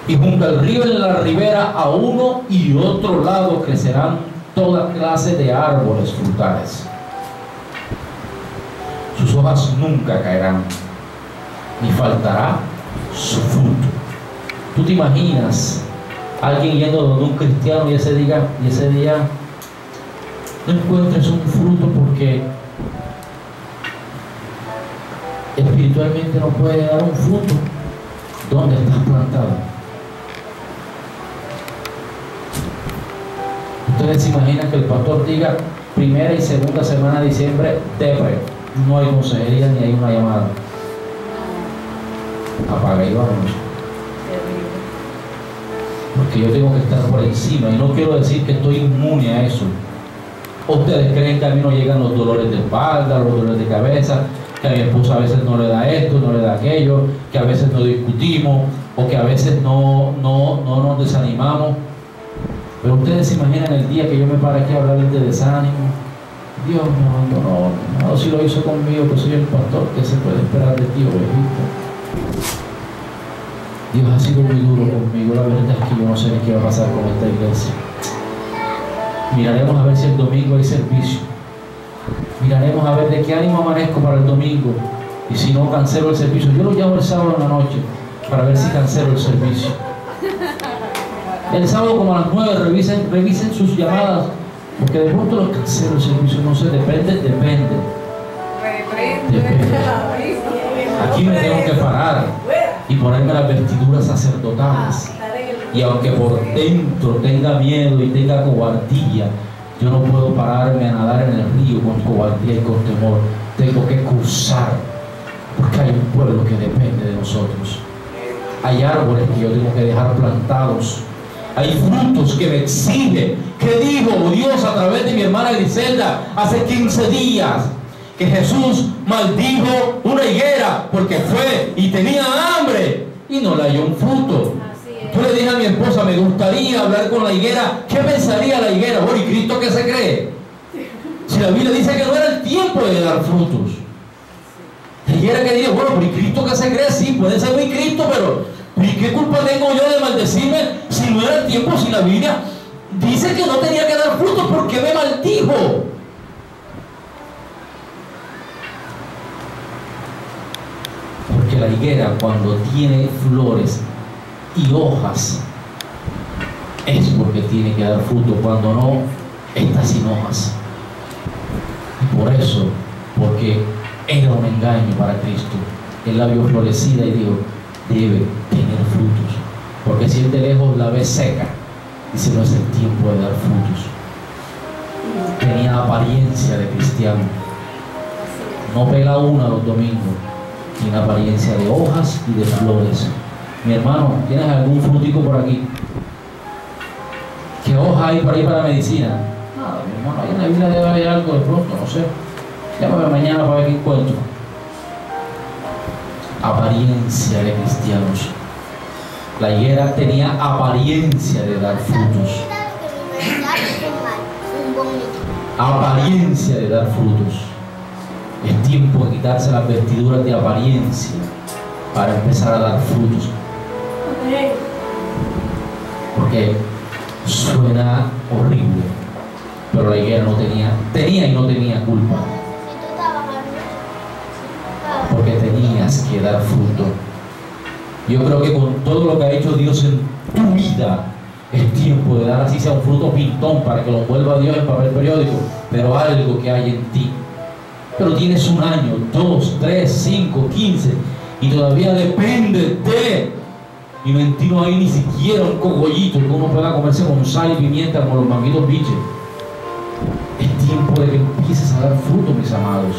y junto al río en la ribera a uno y otro lado crecerán toda clase de árboles frutales. Sus hojas nunca caerán, ni faltará su fruto. ¿Tú te imaginas alguien yendo donde un cristiano y ese día no encuentres un fruto porque espiritualmente no puede dar un fruto? ¿Dónde estás plantado? Ustedes se imaginan que el pastor diga primera y segunda semana de diciembre, depre, no hay consejería ni hay una llamada, apaga y vámonos, porque yo tengo que estar por encima, y no quiero decir que estoy inmune a eso. Ustedes creen que a mí no llegan los dolores de espalda, los dolores de cabeza, que a mi esposa a veces no le da esto, no le da aquello, que a veces no discutimos, o que a veces no nos desanimamos. Pero ustedes se imaginan el día que yo me pare aquí a hablarles de desánimo. Dios no, si lo hizo conmigo, que soy el pastor, ¿qué se puede esperar de ti, ovejito? Dios ha sido muy duro conmigo, la verdad es que yo no sé qué va a pasar con esta iglesia. Miraremos a ver si el domingo hay servicio. Miraremos a ver de qué ánimo amanezco para el domingo. Y si no, cancelo el servicio. Yo lo llamo el sábado en la noche para ver si cancelo el servicio. El sábado como a las 9 revisen sus llamadas, porque de pronto los cancelo el servicio. No sé, depende. Aquí me tengo que parar y ponerme las vestiduras sacerdotales. Y aunque por dentro tenga miedo y tenga cobardía, yo no puedo pararme a nadar en el río con cobardía y con temor. Tengo que cruzar, porque hay un pueblo que depende de nosotros. Hay árboles que yo tengo que dejar plantados. Hay frutos que me exigen. ¿Qué dijo Dios a través de mi hermana Griselda hace 15 días? Que Jesús maldijo una higuera porque fue y tenía hambre y no le halló un fruto. Yo le dije a mi esposa, me gustaría hablar con la higuera. ¿Qué pensaría la higuera? Bueno, ¿y Cristo qué se cree? Si la Biblia dice que no era el tiempo de dar frutos. La higuera que dice, bueno, pero ¿y Cristo qué se cree? Sí, puede ser mi Cristo, pero ¿y qué culpa tengo yo de maldecirme si no era el tiempo? Si la Biblia dice que no tenía que dar frutos, ¿por qué me maldijo? Porque la higuera, cuando tiene flores y hojas, es porque tiene que dar fruto. Cuando no, está sin hojas. Y por eso, porque era un engaño para Cristo, Él la vio florecida y dijo, debe tener frutos, porque si Él de lejos la ve seca, dice, no es el tiempo de dar frutos. Tenía apariencia de cristiano, no pela una los domingos, tiene apariencia de hojas y de flores. Mi hermano, ¿tienes algún frutico por aquí? ¿Qué hoja hay por ahí para medicina? Nada, mi hermano, ahí en la Biblia debe haber algo de pronto, no sé. Llámame mañana para ver qué encuentro. Apariencia de cristianos. La higuera tenía apariencia de dar frutos. Apariencia de dar frutos. Es tiempo de quitarse las vestiduras de apariencia para empezar a dar frutos. Porque suena horrible, pero la higuera no tenía y no tenía culpa, porque tenías que dar fruto. Yo creo que con todo lo que ha hecho Dios en tu vida, Es tiempo de dar así sea un fruto pintón para que lo envuelva Dios en papel periódico, pero algo que hay en ti. Pero tienes 1 año, 2, 3, 5, 15 y todavía depende de, y no hay ni siquiera un cogollito que uno pueda comerse con sal y pimienta como los manguitos biches. Es tiempo de que empieces a dar fruto, mis amados.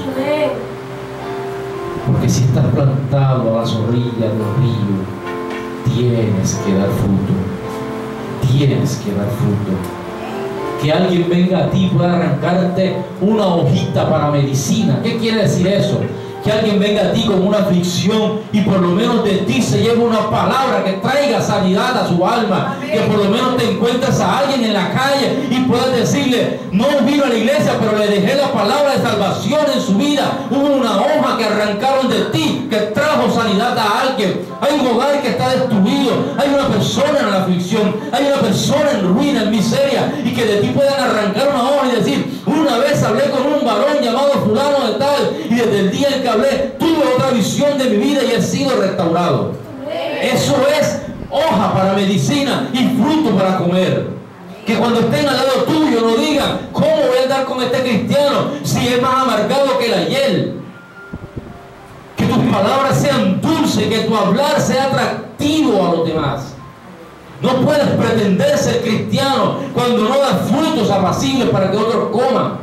Porque si estás plantado a las orillas del río, tienes que dar fruto. Tienes que dar fruto. Que alguien venga a ti y pueda arrancarte una hojita para medicina. ¿Qué quiere decir eso? Que alguien venga a ti con una aflicción y por lo menos de ti se lleve una palabra que traiga sanidad a su alma. Amén. Que por lo menos te encuentres a alguien en la calle y puedas decirle: no vino a la iglesia, pero le dejé la palabra de salvación en su vida. Hubo una hoja que arrancaron de ti, que trajo sanidad a alguien. Hay un hogar que está destruido, hay una persona en la aflicción, hay una persona en ruina, en miseria, y que de ti puedan arrancar una hoja y decir: una vez hablé con un varón llamado fulano de tal, y desde el día en que hablé tuve otra visión de mi vida y he sido restaurado. Eso es hoja para medicina y fruto para comer. Que cuando estén al lado tuyo no digan: ¿cómo voy a andar con este cristiano si es más amargado que la hiel? Que tus palabras sean dulces, que tu hablar sea atractivo a los demás. No puedes pretender ser cristiano cuando no das frutos apacibles para que otros coman.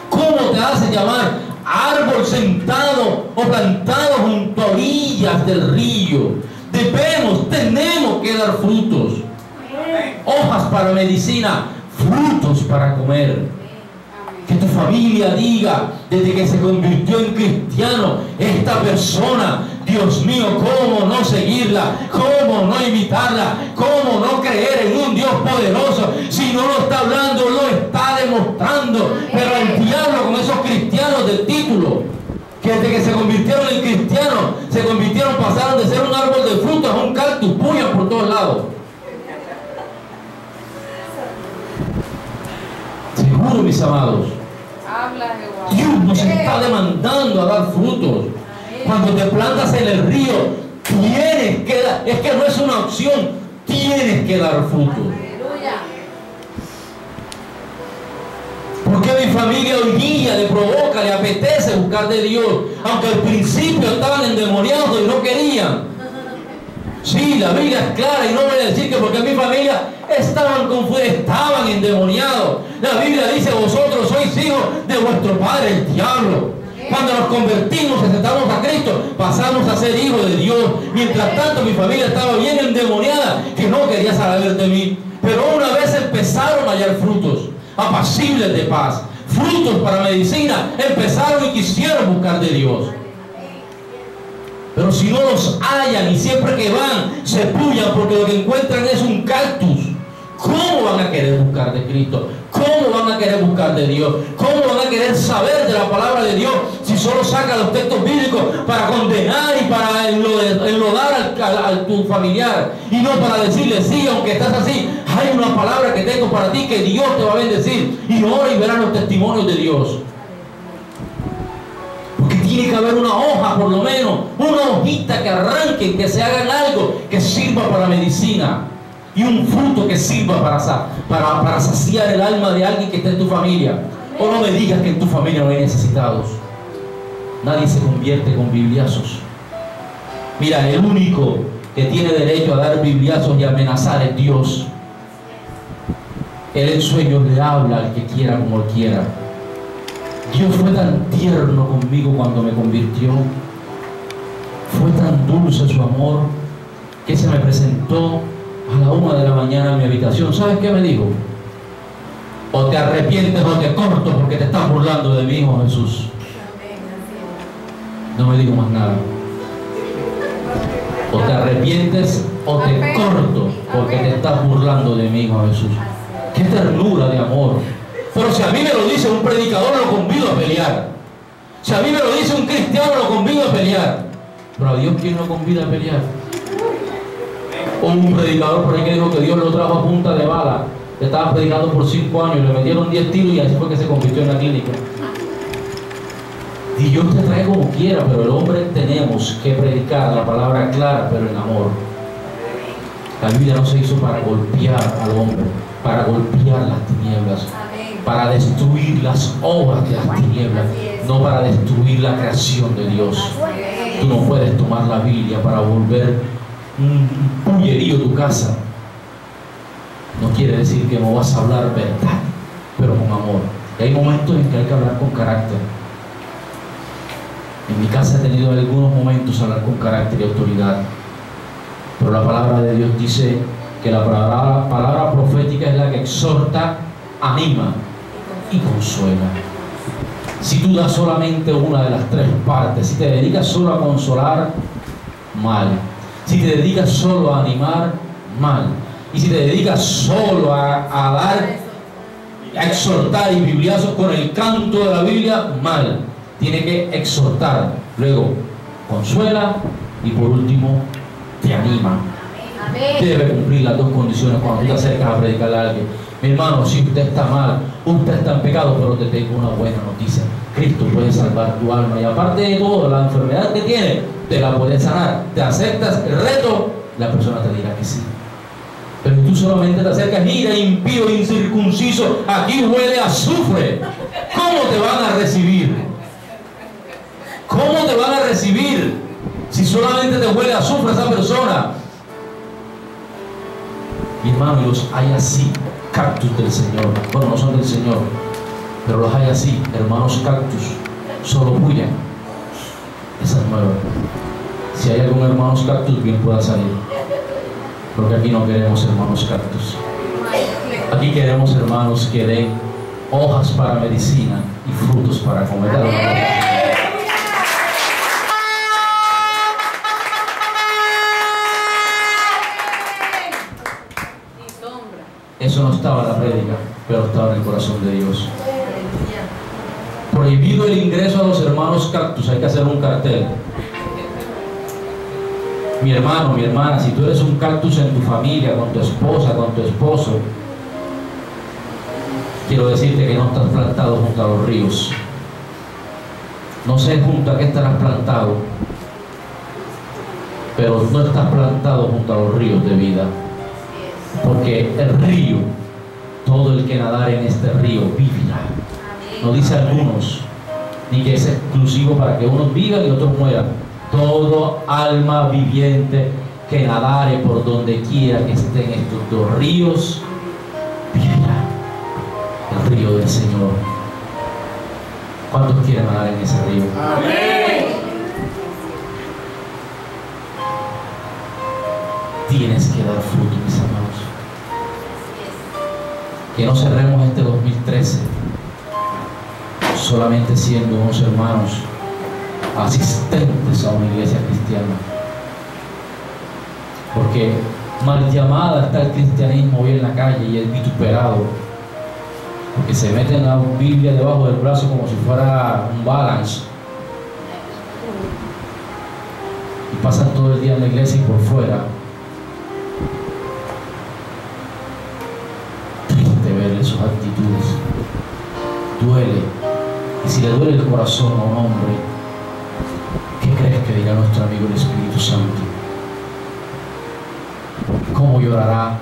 ¿Cómo te hace llamar árbol sentado o plantado junto a orillas del río? Tenemos que dar frutos. Hojas para medicina, frutos para comer. Que tu familia diga, desde que se convirtió en cristiano, esta persona, Dios mío, cómo no seguirla, cómo no imitarla, cómo no creer en un Dios poderoso. Si no lo está hablando, lo está demostrando. Pero el diablo con esos cristianos del título, que desde que se convirtieron en cristianos, pasaron de ser un árbol de frutos a un cactus, puyan por todos lados. Seguro, mis amados, Dios nos está demandando a dar frutos. Cuando te plantas en el río, tienes que dar, es que no es una opción, tienes que dar frutos. Porque mi familia hoy día le provoca, le apetece buscar de Dios, aunque al principio estaban endemoniados y no querían. Sí, la Biblia es clara y no voy a decir que porque en mi familia estaban endemoniados. La Biblia dice: vosotros sois hijos de vuestro padre el diablo. Cuando nos convertimos, aceptamos a Cristo, pasamos a ser hijos de Dios. Mientras tanto mi familia estaba bien endemoniada, que no quería saber de mí. Pero una vez empezaron a hallar frutos apacibles de paz, frutos para medicina, empezaron y quisieron buscar de Dios. Pero si no los hallan y siempre que van se pullan porque lo que encuentran es un cactus, ¿cómo van a querer buscar de Cristo? ¿Cómo van a querer buscar de Dios? ¿Cómo van a querer saber de la palabra de Dios si solo sacan los textos bíblicos para condenar y para enlodar a tu familiar? Y no para decirle: sí, aunque estás así, hay una palabra que tengo para ti, que Dios te va a bendecir. Y ora y verás los testimonios de Dios. Tiene que haber una hoja, por lo menos, una hojita que arranquen, que se hagan algo que sirva para medicina, y un fruto que sirva para saciar el alma de alguien que esté en tu familia. O no me digas que en tu familia no hay necesitados. Nadie se convierte con bibliazos. Mira, el único que tiene derecho a dar bibliazos y amenazar es Dios. Él en sueños le habla al que quiera como él quiera. Dios fue tan tierno conmigo cuando me convirtió. Fue tan dulce su amor que se me presentó a la 1 de la mañana en mi habitación. ¿Sabes qué me dijo? O te arrepientes o te corto porque te estás burlando de mi hijo Jesús. No me digo más nada. O te arrepientes o te corto porque te estás burlando de mi hijo Jesús. Qué ternura de amor. Pero si a mí me lo dice un predicador, lo convido a pelear. Si a mí me lo dice un cristiano, lo convido a pelear. Pero a Dios, ¿quién lo convida a pelear? O un predicador por ahí que dijo que Dios lo trajo a punta de bala. Estaba predicando por 5 años, le metieron 10 tiros y así fue que se convirtió en la clínica. Y Dios te trae como quiera, pero el hombre tenemos que predicar la palabra clara, pero en amor. La Biblia no se hizo para golpear al hombre, para golpear las tinieblas, para destruir las obras de las tinieblas, no para destruir la creación de Dios. Tú no puedes tomar la Biblia para volver un pullerío tu casa. No quiere decir que no vas a hablar verdad, pero con amor. Y hay momentos en que hay que hablar con carácter. En mi casa he tenido en algunos momentos hablar con carácter y autoridad, pero la palabra de Dios dice que la palabra profética es la que exhorta, anima y consuela. Si tú das solamente una de las tres partes, si te dedicas solo a consolar, mal. Si te dedicas solo a animar, mal. Y si te dedicas solo a dar, a exhortar y bibliazos con el canto de la Biblia, mal. Tiene que exhortar, luego consuela y por último te anima. Debe cumplir las dos condiciones cuando tú te acercas a predicarle a alguien. Mi hermano, si usted está mal, usted está en pecado, pero te tengo una buena noticia. Cristo puede salvar tu alma y aparte de todo, la enfermedad que tiene, te la puede sanar. Te aceptas el reto, la persona te dirá que sí. Pero tú solamente te acercas, mira, impío, incircunciso, aquí huele a azufre. ¿Cómo te van a recibir? ¿Cómo te van a recibir si solamente te huele a azufre esa persona? Mi hermano, los hay así, cactus del Señor. Bueno, no son del Señor, pero los hay así, hermanos cactus, solo bullan. Esa es nueva. Si hay algún hermanos cactus, bien pueda salir. Porque aquí no queremos hermanos cactus. Aquí queremos hermanos que den hojas para medicina y frutos para comer. Eso no estaba en la prédica, pero estaba en el corazón de Dios. Prohibido el ingreso a los hermanos cactus, hay que hacer un cartel. Mi hermano, mi hermana, si tú eres un cactus en tu familia, con tu esposa, con tu esposo, quiero decirte que no estás plantado junto a los ríos. No sé junto a qué estarás plantado, pero no estás plantado junto a los ríos de vida. Porque el río, todo el que nadar en este río vivirá. No dice algunos, ni que es exclusivo para que unos vivan y otros mueran. Todo alma viviente que nadare por donde quiera que estén estos dos ríos, vivirá. El río del Señor. ¿Cuántos quieren nadar en ese río? Amén. Tienes que dar fruto, mis amados. Que no cerremos este 2013 solamente siendo unos hermanos asistentes a una iglesia cristiana, porque mal llamada está el cristianismo hoy en la calle y es vituperado, porque se meten la Biblia debajo del brazo como si fuera un balance y pasan todo el día en la iglesia y por fuera. Ver sus actitudes, duele. Y si le duele el corazón a un hombre, ¿qué crees que dirá nuestro amigo el Espíritu Santo? ¿Cómo llorará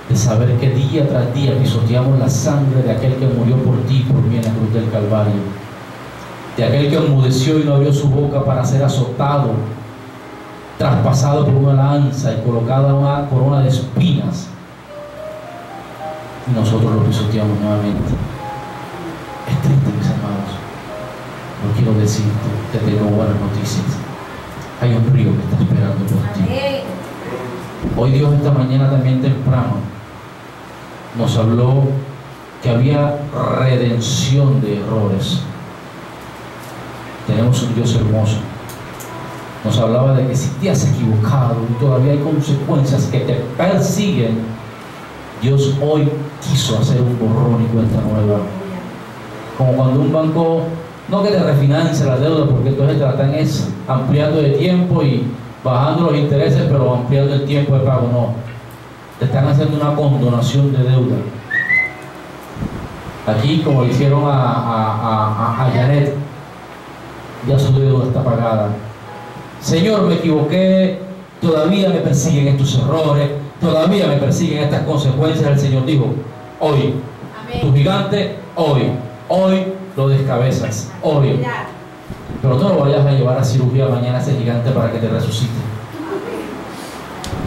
de saber que día tras día pisoteamos la sangre de aquel que murió por ti y por mí en la cruz del Calvario, de aquel que enmudeció y no abrió su boca para ser azotado, traspasado por una lanza y colocada una corona de espinas, y nosotros lo pisoteamos nuevamente? Es triste, mis amados. No quiero decirte, te tengo buenas noticias. Hay un río que está esperando por ti. Hoy Dios esta mañana también temprano nos habló que había redención de errores. Tenemos un Dios hermoso. Nos hablaba de que si te has equivocado y todavía hay consecuencias que te persiguen, Dios hoy quiso hacer un borrón y cuenta nueva. Como cuando un banco, no que te refinancia la deuda, porque entonces te la están ampliando de tiempo y bajando los intereses, pero ampliando el tiempo de pago. No, te están haciendo una condonación de deuda. Aquí, como le hicieron a Janet, ya su deuda está pagada. Señor, me equivoqué, todavía me persiguen estos errores, todavía me persiguen estas consecuencias, el Señor dijo, hoy, tu gigante, hoy lo descabezas, hoy. Pero no lo vayas a llevar a cirugía mañana ese gigante para que te resucite.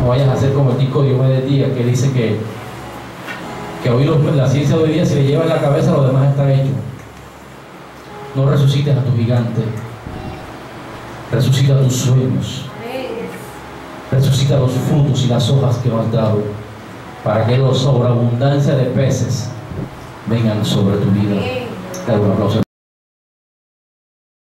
No vayas a hacer como el disco de Diomedes Díaz que dice que hoy la ciencia de hoy día, si le lleva en la cabeza, lo demás está hecho. No resucites a tu gigante, resucita tus sueños, resucita los frutos y las hojas que no has dado, para que la sobreabundancia de peces vengan sobre tu vida. Dale un aplauso.